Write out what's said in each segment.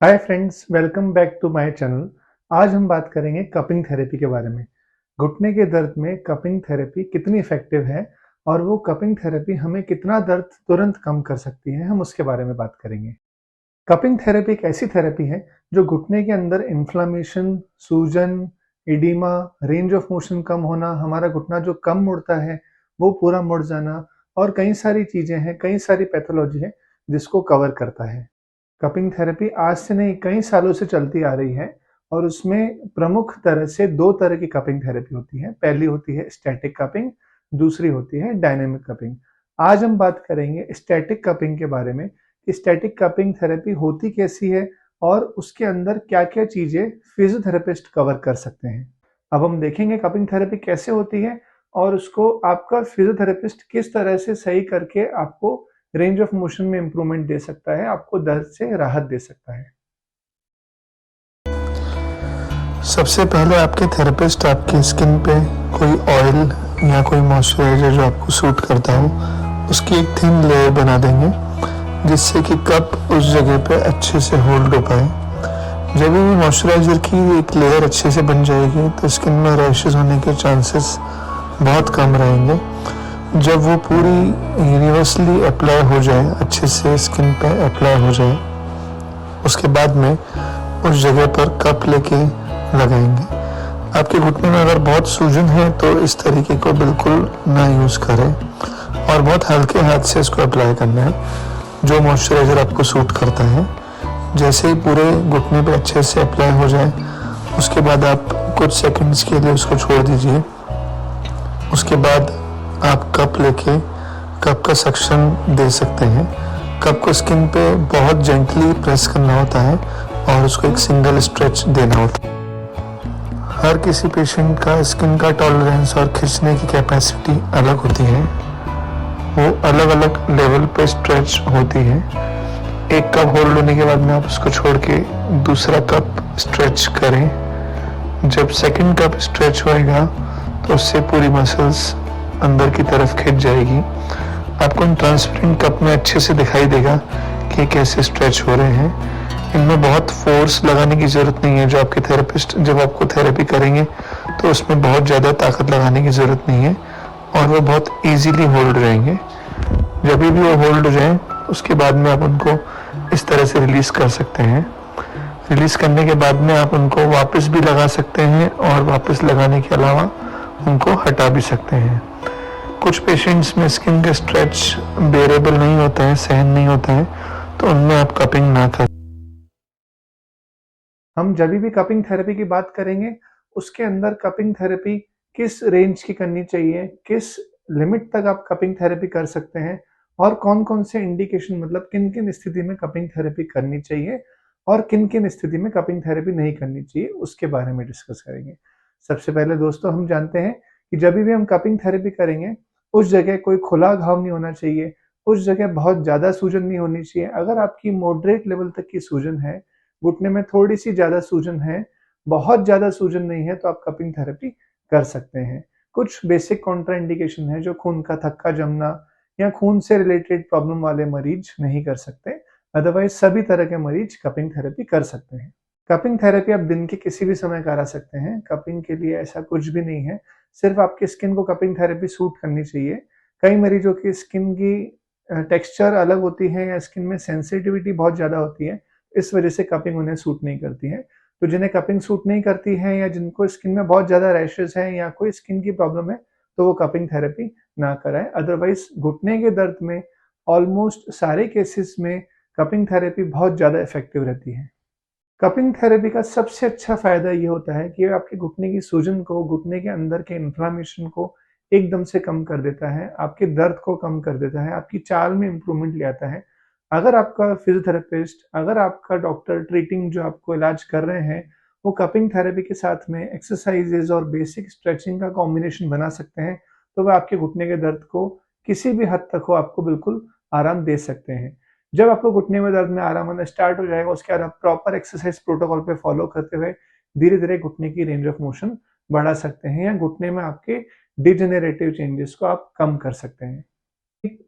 Hi friends, welcome back to my channel. आज हम बात करेंगे कपिंग थेरेपी के बारे में। घुटने के दर्द में कपिंग थेरेपी कितनी इफेक्टिव है और वो कपिंग थेरेपी हमें कितना दर्द तुरंत कम कर सकती है, हम उसके बारे में बात करेंगे। कपिंग थेरेपी एक ऐसी थेरेपी है जो घुटने के अंदर इन्फ्लामेशन, सूजन, इडीमा, रेंज ऑफ मोशन कम होना, हमारा घुटना जो कम मुड़ता है वो पूरा मुड़ जाना और कई सारी चीजें हैं, कई सारी पैथोलॉजी है जिसको कवर करता है। कपिंग थेरेपी आज से नहीं कई सालों से चलती आ रही है और उसमें प्रमुख तरह से दो तरह की कपिंग थेरेपी होती है। पहली होती है स्टैटिक कपिंग, दूसरी होती है डायनेमिक कपिंग। आज हम बात करेंगे स्टैटिक कपिंग के बारे में कि स्टैटिक कपिंग थेरेपी होती कैसी है और उसके अंदर क्या क्या चीजें फिजियोथेरेपिस्ट कवर कर सकते हैं। अब हम देखेंगे कपिंग थेरेपी कैसे होती है और उसको आपका फिजियोथेरेपिस्ट किस तरह से सही करके आपको रेंज ऑफ मोशन में इंप्रूवमेंट दे सकता है, आपको दर्द से राहत दे सकता है। सबसे पहले आपके थेरेपिस्ट आपकी स्किन पे कोई ऑयल या कोई मॉइस्चराइजर जो आपको सूट करता हो उसकी एक थिन लेयर बना देंगे, जिससे कि कप उस जगह पे अच्छे से होल्ड हो पाए। जब भी मॉइस्चराइजर की एक लेयर अच्छे से बन जाएगी तो स्किन में रैशेस होने के चांसेस बहुत कम रहेंगे। जब वो पूरी यूनिवर्सली अप्लाई हो जाए, अच्छे से स्किन पे अप्लाई हो जाए, उसके बाद में उस जगह पर कप लेके लगाएंगे। आपके घुटने में अगर बहुत सूजन है तो इस तरीके को बिल्कुल ना यूज़ करें और बहुत हल्के हाथ से इसको अप्लाई करना है जो मॉइस्चराइज़र आपको सूट करता है। जैसे ही पूरे घुटने पे अच्छे से अप्लाई हो जाए उसके बाद आप कुछ सेकंड्स के लिए उसको छोड़ दीजिए। उसके बाद आप कप लेके कप का सक्शन दे सकते हैं। कप को स्किन पे बहुत जेंटली प्रेस करना होता है और उसको एक सिंगल स्ट्रेच देना होता है। हर किसी पेशेंट का स्किन का टॉलरेंस और खींचने की कैपेसिटी अलग होती है, वो अलग अलग लेवल पे स्ट्रेच होती है। एक कप होल्ड होने के बाद में आप उसको छोड़ के दूसरा कप स्ट्रेच करें। जब सेकंड कप स्ट्रेच होएगा तो उससे पूरी मसल्स अंदर की तरफ खिंच जाएगी। आपको इन ट्रांसपेरेंट कप में अच्छे से दिखाई देगा कि कैसे स्ट्रेच हो रहे हैं। इनमें बहुत फोर्स लगाने की ज़रूरत नहीं है। जो आपके थेरेपिस्ट जब आपको थेरेपी करेंगे तो उसमें बहुत ज़्यादा ताकत लगाने की ज़रूरत नहीं है और वो बहुत इजीली होल्ड रहेंगे। जब भी वो होल्ड हो जाए उसके बाद में आप उनको इस तरह से रिलीज़ कर सकते हैं। रिलीज़ करने के बाद में आप उनको वापस भी लगा सकते हैं और वापस लगाने के अलावा उनको हटा भी सकते हैं। कुछ पेशेंट्स में स्किन का स्ट्रेच बेरेबल नहीं होता है, सहन नहीं होता है, तो उनमें आप कपिंग ना करें। हम जब भी कपिंग थेरेपी की बात करेंगे उसके अंदर कपिंग थेरेपी किस रेंज की करनी चाहिए, किस लिमिट तक आप कपिंग थेरेपी कर सकते हैं और कौन कौन से इंडिकेशन, मतलब किन किन स्थिति में कपिंग थेरेपी करनी चाहिए और किन किन स्थिति में कपिंग थेरेपी नहीं करनी चाहिए, उसके बारे में डिस्कस करेंगे। सबसे पहले दोस्तों, हम जानते हैं कि जब भी हम कपिंग थेरेपी करेंगे उस जगह कोई खुला घाव नहीं होना चाहिए, उस जगह बहुत ज़्यादा सूजन नहीं होनी चाहिए। अगर आपकी मॉडरेट लेवल तक की सूजन है, घुटने में थोड़ी-सी ज़्यादा सूजन है, बहुत ज़्यादा सूजन नहीं है, तो आप कपिंग थेरेपी कर सकते हैं। कुछ बेसिक कॉन्ट्राइंडिकेशन है जो खून का थक्का जमना या खून से रिलेटेड प्रॉब्लम वाले मरीज नहीं कर सकते, अदरवाइज सभी तरह के मरीज कपिंग थेरेपी कर सकते हैं। कपिंग थेरेपी आप दिन के किसी भी समय करा सकते हैं। कपिंग के लिए ऐसा कुछ भी नहीं है, सिर्फ आपकी स्किन को कपिंग थेरेपी सूट करनी चाहिए। कई मरीजों की स्किन की टेक्सचर अलग होती है या स्किन में सेंसिटिविटी बहुत ज़्यादा होती है, इस वजह से कपिंग उन्हें सूट नहीं करती है। तो जिन्हें कपिंग सूट नहीं करती है या जिनको स्किन में बहुत ज़्यादा रैशेस हैं या कोई स्किन की प्रॉब्लम है तो वो कपिंग थेरेपी ना कराएं। अदरवाइज घुटने के दर्द में ऑलमोस्ट सारे केसेस में कपिंग थेरेपी बहुत ज़्यादा इफेक्टिव रहती है। कपिंग थेरेपी का सबसे अच्छा फायदा ये होता है कि ये आपके घुटने की सूजन को, घुटने के अंदर के इन्फ्लामेशन को एकदम से कम कर देता है, आपके दर्द को कम कर देता है, आपकी चाल में इंप्रूवमेंट ले आता है। अगर आपका फिजियोथेरेपिस्ट, अगर आपका डॉक्टर ट्रीटिंग जो आपको इलाज कर रहे हैं, वो कपिंग थेरेपी के साथ में एक्सरसाइजेज और बेसिक स्ट्रेचिंग का कॉम्बिनेशन बना सकते हैं, तो वह आपके घुटने के दर्द को किसी भी हद तक हो आपको बिल्कुल आराम दे सकते हैं। जब आपको घुटने में दर्द में आराम आना स्टार्ट हो जाएगा, उसके बाद आप प्रॉपर एक्सरसाइज प्रोटोकॉल पे फॉलो करते हुए धीरे-धीरे घुटने की रेंज ऑफ मोशन बढ़ा सकते हैं या घुटने में आपके डिजेनरेटिव चेंजेस को आप कम कर सकते हैं।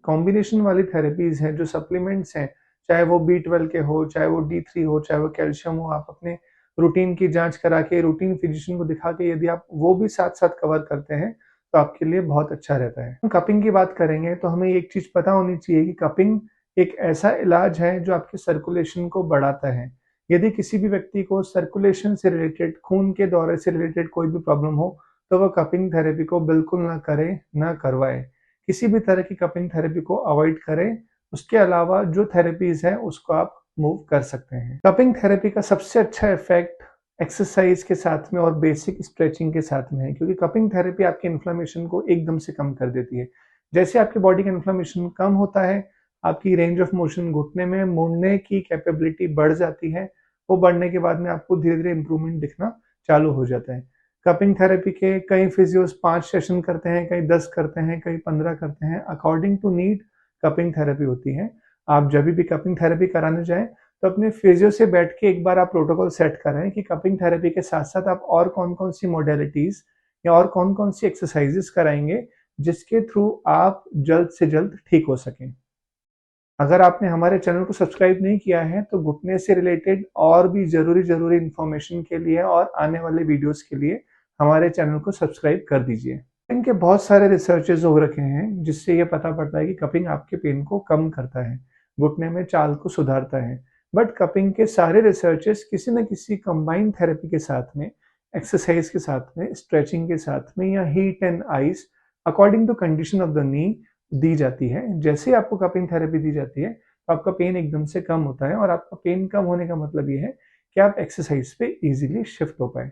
कॉम्बिनेशन वाली थेरेपीज हैं, जो सप्लीमेंट्स हैं, चाहे वो B12 के हो, चाहे वो D3 हो, चाहे वो कैल्शियम हो, आप अपने रूटीन की जांच करा के रूटीन फिजिशियन को दिखा के यदि आप वो भी साथ-साथ कवर करते हैं, तो आपके लिए बहुत अच्छा रहता है। कपिंग की बात करेंगे तो हमें एक चीज़ पता होनी चाहिए कि कपिंग एक ऐसा इलाज है जो आपके सर्कुलेशन को बढ़ाता है। यदि किसी भी व्यक्ति को सर्कुलेशन से रिलेटेड, खून के दौरे से रिलेटेड कोई भी प्रॉब्लम हो, तो वह कपिंग थेरेपी को बिल्कुल ना करे, ना करवाए। किसी भी तरह की कपिंग थेरेपी को अवॉइड करें। उसके अलावा जो थेरेपीज़ हैं उसको आप मूव कर सकते हैं। कपिंग थेरेपी का सबसे अच्छा इफेक्ट एक्सरसाइज के साथ में और बेसिक स्ट्रेचिंग के साथ में है, क्योंकि कपिंग थेरेपी आपके इन्फ्लेमेशन को एकदम से कम कर देती है। जैसे आपकी बॉडी का इन्फ्लेमेशन कम होता है, आपकी रेंज ऑफ मोशन घुटने में मुड़ने की कैपेबिलिटी बढ़ जाती है। वो बढ़ने के बाद में आपको धीरे-धीरे इम्प्रूवमेंट दिखना चालू हो जाता है। कपिंग थेरेपी के कई फिजियोस 5 सेशन करते हैं, कई 10 करते हैं, कई 15 करते हैं। According to need cupping therapy होती है। आप जब भी कपिंग थेरेपी कराने जाएँ, तो अपने फिजियो से बैठ के एक बार आप प्रोटोकॉल सेट करें कि कपिंग थेरेपी के साथ-साथ आप और कौन-कौन सी मॉडलिटीज़ या और कौन-कौन सी एक्सरसाइज़ेज़ कराएँगे, जिसके थ्रू आप जल्द से जल्द ठीक हो सकें। अगर आपने हमारे चैनल को सब्सक्राइब नहीं किया है, तो घुटने से रिलेटेड और भी ज़रूरी इन्फॉर्मेशन के लिए और आने वाले वीडियोज़ के लिए हमारे चैनल को सब्सक्राइब कर दीजिए। इनके बहुत सारे रिसर्चेज़ हो रखे हैं, जिससे ये पता पड़ता है कि कपिंग आपके पेन को कम करता है, घुटने में चाल को सुधारता है। बट कपिंग के सारे रिसर्चेज़ किसी न किसी कंबाइंड थेरेपी के साथ में, एक्सरसाइज के साथ में, स्ट्रेचिंग के साथ में या heat and ice according to condition of the knee दी जाती है। जैसे ही आपको कपिंग थेरेपी दी जाती है, तो आपका पेन एकदम से कम होता है और आपका पेन कम होने का मतलब ये है कि आप एक्सरसाइज पे इजीली शिफ्ट हो पाए।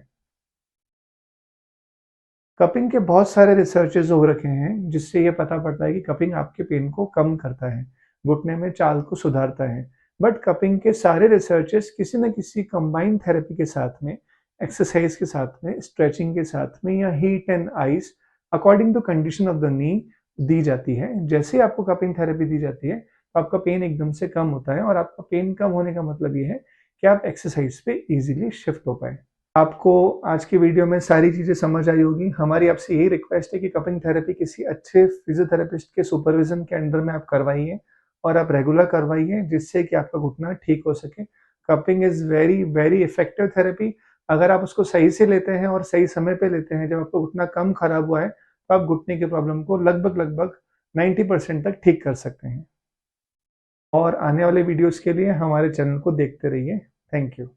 कपिंग के बहुत सारे रिसर्चेज़ हो रखे हैं, जिससे ये पता पड़ता है कि कपिंग आपके पेन को कम करता है, घुटने में चाल को सुधारता है। बट कपिंग के सारे रिसर्चेज़ किसी न किसी कंबाइंड थेरेपी के साथ में, एक्सरसाइज के साथ में, स्ट्रेचिंग के साथ में या heat and ice according to condition of the knee दी जाती है। जैसे ही आपको कपिंग थेरेपी दी जाती है, तो आपका पेन एकदम से कम होता है और आपका पेन कम होने का मतलब ये है कि आप एक्सरसाइज पे इजीली शिफ्ट हो पाए। आपको आज की वीडियो में सारी चीज़ें समझ आई होगी। हमारी आपसे यही रिक्वेस्ट है कि कपिंग थेरेपी किसी अच्छे फिजियोथेरेपिस्ट के सुपरविज़न के अंडर में आप करवाइए और आप रेगुलर करवाइए, जिससे कि आपका घुटना ठीक हो सके। Cupping is very, very effective therapy. अगर आप उसको सही से लेते हैं और सही समय पे लेते हैं, जब आपका घुटना कम खराब हुआ है, तो आप घुटने की प्रॉब्लम को लगभग 90% तक ठीक कर सकते हैं। और आने वाले वीडियोज़ के लिए हमारे चैनल को देखते रहिए। Thank you.